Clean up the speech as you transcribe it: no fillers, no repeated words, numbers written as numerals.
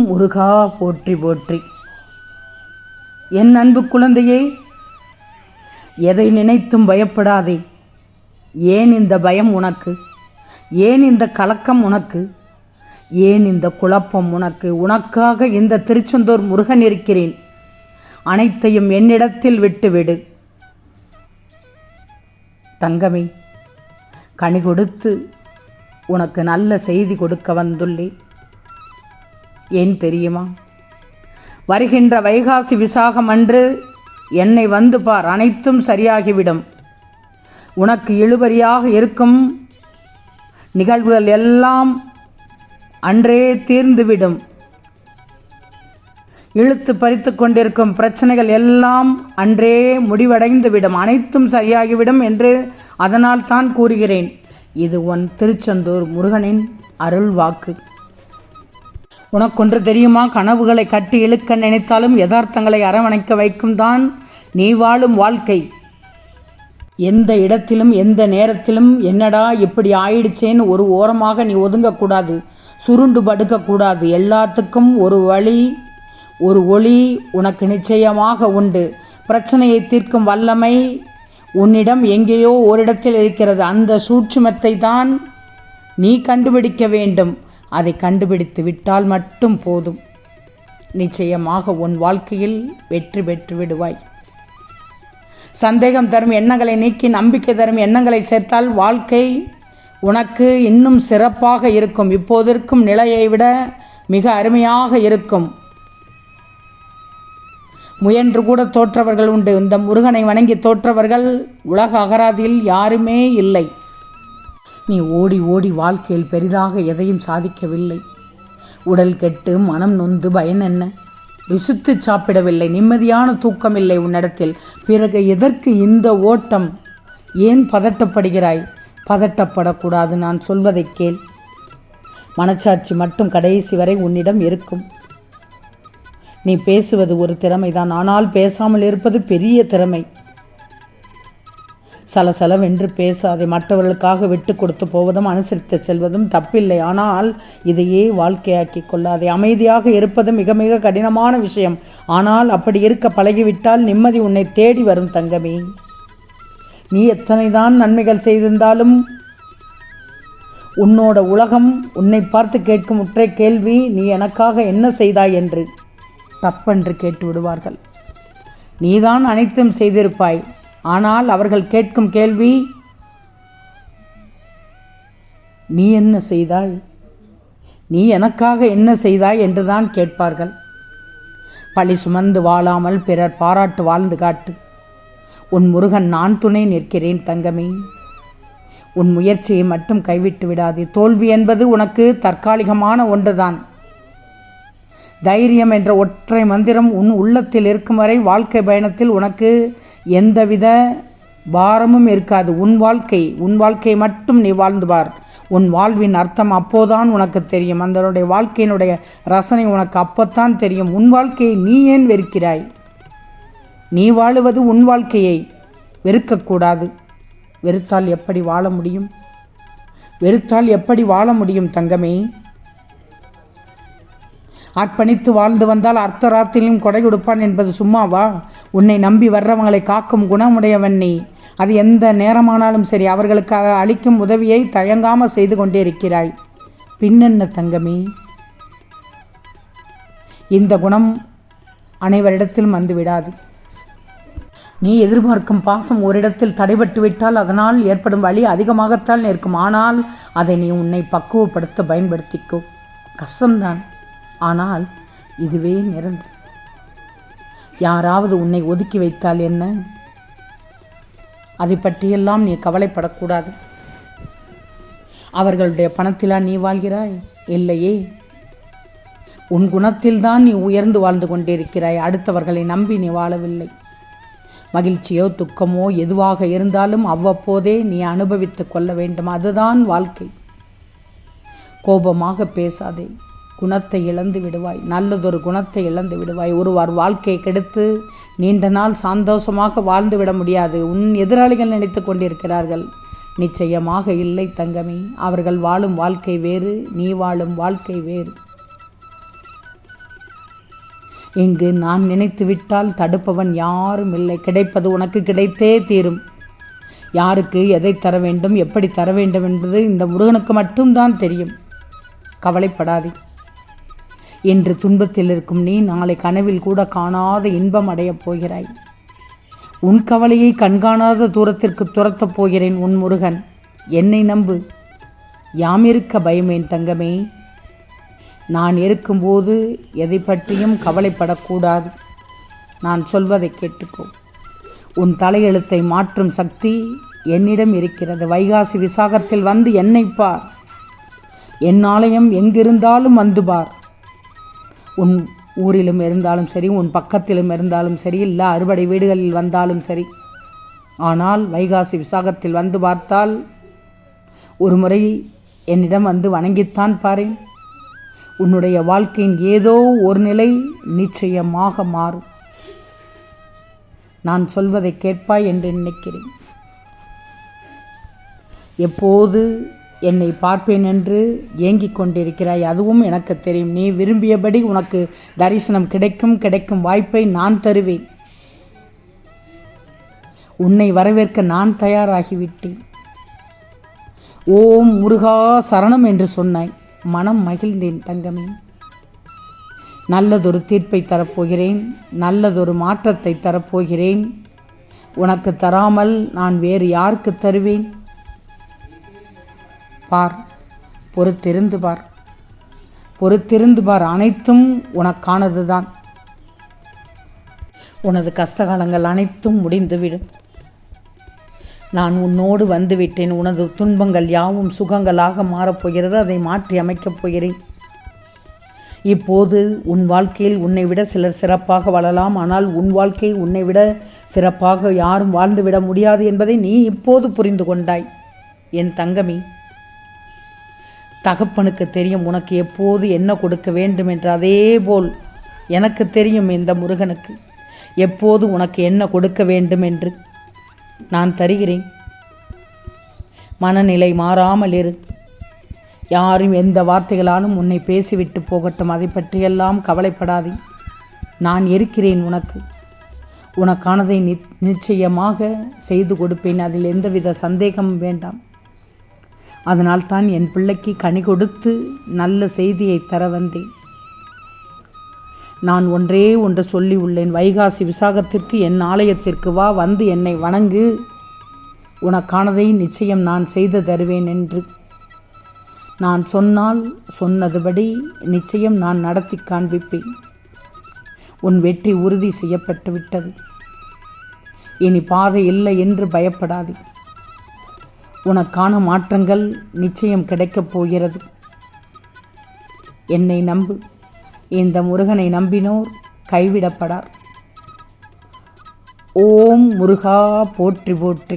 முருகா போற்றி போற்றி. என் அன்பு குழந்தையே, எதை நினைத்தும் பயப்படாதே. ஏன் இந்த பயம் உனக்கு? ஏன் இந்த கலக்கம் உனக்கு? ஏன் இந்த குழப்பம் உனக்கு? உனக்காக இந்த திருச்செந்தூர் முருகன் இருக்கிறேன். அனைத்தையும் என்னிடத்தில் விட்டுவிடு. தங்கமே, கனி கொடுத்து உனக்கு நல்ல செய்தி கொடுக்க வந்துள்ளேன். ஏன் தெரியுமா? வருகின்ற வைகாசி விசாகம் அன்று என்னை வந்து பார், அனைத்தும் சரியாகிவிடும். உனக்கு இழுபறியாக இருக்கும் நிகழ்வுகள் எல்லாம் அன்றே தீர்ந்துவிடும். இழுத்து பறித்து கொண்டிருக்கும் பிரச்சனைகள் எல்லாம் அன்றே முடிவடைந்துவிடும். அனைத்தும் சரியாகிவிடும் என்று அதனால் தான் கூறுகிறேன். இது உன் திருச்செந்தூர் முருகனின் அருள் வாக்கு. உனக்கொன்று தெரியுமா? கனவுகளை கட்டி இழுக்க நினைத்தாலும் யதார்த்தங்களை அரவணைக்க வைக்கும் தான் நீ வாழும் வாழ்க்கை. எந்த இடத்திலும் எந்த நேரத்திலும் என்னடா இப்படி ஆயிடுச்சேன்னு ஒரு ஓரமாக நீ ஒதுங்கக்கூடாது, சுருண்டு படுக்கக்கூடாது. எல்லாத்துக்கும் ஒரு வழி, ஒரு ஒளி உனக்கு நிச்சயமாக உண்டு. பிரச்சனையை தீர்க்கும் வல்லமை உன்னிடம் எங்கேயோ ஓரிடத்தில் இருக்கிறது. அந்த சூட்சுமத்தை தான் நீ கண்டுபிடிக்க வேண்டும். அதை கண்டுபிடித்து விட்டால் மட்டும் போதும். நிச்சயமாக உன் வாழ்க்கையில் வெற்றி பெற்று விடுவாய். சந்தேகம் தரும் எண்ணங்களை நீக்கி நம்பிக்கை தரும் எண்ணங்களை சேர்த்தால் வாழ்க்கை உனக்கு இன்னும் சிறப்பாக இருக்கும். இப்போது இருக்கும் நிலையை விட மிக அருமையாக இருக்கும். முயன்று கூட தோற்றவர்கள் உண்டு. இந்த முருகனை வணங்கி தோற்றவர்கள் உலக அகராதியில் யாருமே இல்லை. நீ ஓடி ஓடி வாழ்க்கையில் பெரிதாக எதையும் சாதிக்கவில்லை. உடல் கெட்டு மனம் நொந்து பயன் என்ன? ருசித்து சாப்பிடவில்லை, நிம்மதியான தூக்கம் இல்லை உன்னிடத்தில். பிறகு எதற்கு இந்த ஓட்டம்? ஏன் பதட்டப்படுகிறாய்? பதட்டப்படக்கூடாது, நான் சொல்வதை கேள். மனச்சாட்சி மட்டும் கடைசி வரை உன்னிடம் இருக்கும். நீ பேசுவது ஒரு திறமைதான், ஆனால் பேசாமல் இருப்பது பெரிய திறமை. சலசலவென்று பேசாதே. மற்றவர்களுக்காக விட்டு கொடுத்து போவதும் அனுசரித்து செல்வதும் தப்பில்லை. ஆனால் இதையே வாழ்க்கையாக்கி கொள்ளாதே. அமைதியாக இருப்பது மிக மிக கடினமான விஷயம். ஆனால் அப்படி இருக்க பழகிவிட்டால் நிம்மதி உன்னை தேடி வரும் தங்கமே. நீ எத்தனை தான் நன்மைகள் செய்திருந்தாலும் உன்னோட உலகம் உன்னை பார்த்து கேட்கும் ஒற்றை கேள்வி, நீ எனக்காக என்ன செய்தாய் என்று. தப்பென்று கேட்டு விடுவார்கள். நீதான் அனைத்தும் செய்திருப்பாய். ஆனால் அவர்கள் கேட்கும் கேள்வி, நீ என்ன செய்தாய்? நீ எனக்காக என்ன செய்தாய் என்றுதான் கேட்பார்கள். பழி சுமந்து வாழாமல் பிறர் பாராட்டு வாழ்ந்து காட்டு. உன் முருகன் நான் துணை நிற்கிறேன் தங்கமே. உன் முயற்சியை மட்டும் கைவிட்டு விடாதே. தோல்வி என்பது உனக்கு தற்காலிகமான ஒன்றுதான். தைரியம் என்ற ஒற்றை மந்திரம் உன் உள்ளத்தில் இருக்கும் வரை வாழ்க்கை பயணத்தில் உனக்கு எந்தவித பாரமும் இருக்காது. உன் வாழ்க்கையை மட்டும் நீ வாழ்ந்து பார். உன் வாழ்வின் அர்த்தம் அப்போதான் உனக்கு தெரியும். அதனுடைய வாழ்க்கையினுடைய ரசனை உனக்கு அப்போத்தான் தெரியும். உன் வாழ்க்கையை நீ ஏன் வெறுக்கிறாய்? நீ வாழுவது உன் வாழ்க்கையை. வெறுக்கக்கூடாது. வெறுத்தால் எப்படி வாழ முடியும்? வெறுத்தால் எப்படி வாழ முடியும் தங்கமே? அர்ப்பணித்து வாழ்ந்து வந்தால் அர்த்தராத்திரிலும் கொடை கொடுப்பான் என்பது சும்மாவா? உன்னை நம்பி வர்றவங்களை காக்கும் குணமுடையவன் நீ. அது எந்த நேரமானாலும் சரி, அவர்களுக்காக அளிக்கும் உதவியை தயங்காமல் செய்து கொண்டே இருக்கிறாய். பின்னென்ன தங்கமே? இந்த குணம் அனைவரிடத்திலும் வந்து விடாது. நீ எதிர்பார்க்கும் பாசம் ஓரிடத்தில் தடைபட்டு விட்டால் அதனால் ஏற்படும் வலி அதிகமாகத்தான் இருக்கும். ஆனால் அதை நீ உன்னை பக்குவப்படுத்த பயன்படுத்திக்கோ. கஷ்டம்தான், ஆனால் இதுவே நிரந்தரம். யாராவது உன்னை ஒதுக்கி வைத்தால் என்ன? அதை பற்றியெல்லாம் நீ கவலைப்படக்கூடாது. அவர்களுடைய பணத்திலா நீ வாழ்கிறாய்? இல்லையே. உன் குணத்தில்தான் நீ உயர்ந்து வாழ்ந்து கொண்டிருக்கிறாய். அடுத்தவர்களை நம்பி நீ வாழவில்லை. மகிழ்ச்சியோ துக்கமோ எதுவாக இருந்தாலும் அவ்வப்போதே நீ அனுபவித்து கொள்ள வேண்டும். அதுதான் வாழ்க்கை. கோபமாக பேசாதே. குணத்தை இழந்து விடுவாய். நல்லதொரு குணத்தை இழந்து விடுவாய். ஒருவர் வாழ்க்கையை கெடுத்து நீண்ட நாள் சந்தோஷமாக வாழ்ந்து விட முடியாது. உன் எதிராளிகள் நினைத்து கொண்டிருக்கிறார்கள். நிச்சயமாக இல்லை தங்கமே. அவர்கள் வாழும் வாழ்க்கை வேறு, நீ வாழும் வாழ்க்கை வேறு. இங்கு நான் நினைத்து விட்டால் தடுப்பவன் யாரும் இல்லை. கிடைப்பது உனக்கு கிடைத்தே தீரும். யாருக்கு எதை தர வேண்டும், எப்படி தர வேண்டும் என்பது இந்த முருகனுக்கு மட்டும்தான் தெரியும். கவலைப்படாதே. இன்று துன்பத்தில் இருக்கும் நீ நாளை கனவில் கூட காணாத இன்பம் அடையப் போகிறாய். உன் கவலையை கண்காணாத தூரத்திற்கு துரத்தப் போகிறேன் உன் முருகன். என்னை நம்பு. யாம் இருக்க பயமேன் தங்கமே. நான் இருக்கும்போது எதை பற்றியும் கவலைப்படக்கூடாது. நான் சொல்வதை கேட்டுக்கோ. உன் தலையெழுத்தை மாற்றும் சக்தி என்னிடம் இருக்கிறது. வைகாசி விசாகத்தில் வந்து என்னை பார். என் ஆலயம் எங்கிருந்தாலும் வந்து பார். உன் ஊரிலும் இருந்தாலும் சரி, உன் பக்கத்திலும் இருந்தாலும் சரி, இல்லை அறுபடை வீடுகளில் வந்தாலும் சரி. ஆனால் வைகாசி விசாகத்தில் வந்து பார்த்தால் ஒரு முறை என்னிடம் வந்து வணங்கித்தான் பாரேன். உன்னுடைய வாழ்க்கையின் ஏதோ ஒரு நிலை நிச்சயமாக மாறும். நான் சொல்வதை கேட்பாய் என்று நினைக்கிறேன். எப்போது என்னை பார்ப்பேன் என்று ஏங்கிக் கொண்டிருக்கிறாய், அதுவும் எனக்கு தெரியும். நீ விரும்பியபடி உனக்கு தரிசனம் கிடைக்கும் வாய்ப்பை நான் தருவேன். உன்னை வரவேற்க நான் தயாராகிவிட்டேன். ஓம் முருகா சரணம் என்று சொன்னாய். மனம் மகிழ்ந்தேன் தங்கமே. நல்லதொரு தீர்ப்பை தரப்போகிறேன். நல்லதொரு மாற்றத்தை தரப்போகிறேன். உனக்கு தராமல் நான் வேறு யாருக்கு தருவேன்? பார், பொறுத்திருந்து பார், பொறுத்திருந்து பார். அனைத்தும் உனக்கானது தான். உனது கஷ்டகாலங்கள் அனைத்தும் முடிந்துவிடும். நான் உன்னோடு வந்துவிட்டேன். உனது துன்பங்கள் யாவும் சுகங்களாக மாறப்போகிறது. அதை மாற்றி அமைக்கப் போகிறேன். இப்போது உன் வாழ்க்கையில் உன்னை விட சிலர் சிறப்பாக வாழலாம். ஆனால் உன் வாழ்க்கை உன்னை விட சிறப்பாக யாரும் வாழ்ந்துவிட முடியாது என்பதை நீ இப்போது புரிந்து கொண்டாய் என் தங்கமி. தகப்பனுக்கு தெரியும் உனக்கு எப்போது என்ன கொடுக்க வேண்டும் என்று. அதேபோல் எனக்கு தெரியும் இந்த முருகனுக்கு எப்போது உனக்கு என்ன கொடுக்க வேண்டும் என்று. நான் தருகிறேன். மனநிலை மாறாமல் இரு. யாரும் எந்த வார்த்தைகளாலும் உன்னை பேசிவிட்டு போகட்டும். அதை பற்றியெல்லாம் கவலைப்படாதே. நான் இருக்கிறேன் உனக்கு. உனக்கானதை நிச்சயமாக செய்து கொடுப்பேன். அதில் எந்தவித சந்தேகமும் வேண்டாம். அதனால்தான் என் பிள்ளைக்கு கனி கொடுத்து நல்ல செய்தியை தர வந்தேன். நான் ஒன்றே ஒன்று சொல்லி உள்ளேன். வைகாசி விசாகத்திற்கு என் ஆலயத்திற்கு வா, வந்து என்னை வணங்கு. உனக்கானதை நிச்சயம் நான் செய்து தருவேன் என்று. நான் சொன்னால் சொன்னதுபடி நிச்சயம் நான் நடத்தி காண்பிப்பேன். உன் வெற்றி உறுதி செய்யப்பட்டு விட்டது. இனி பாதை இல்லை என்று பயப்படாதே. உனக்கான மாற்றங்கள் நிச்சயம் கிடைக்கப் போகிறது. என்னை நம்பு. இந்த முருகனை நம்பினோர் கைவிடப்படார். ஓம் முருகா போற்றி போற்றி.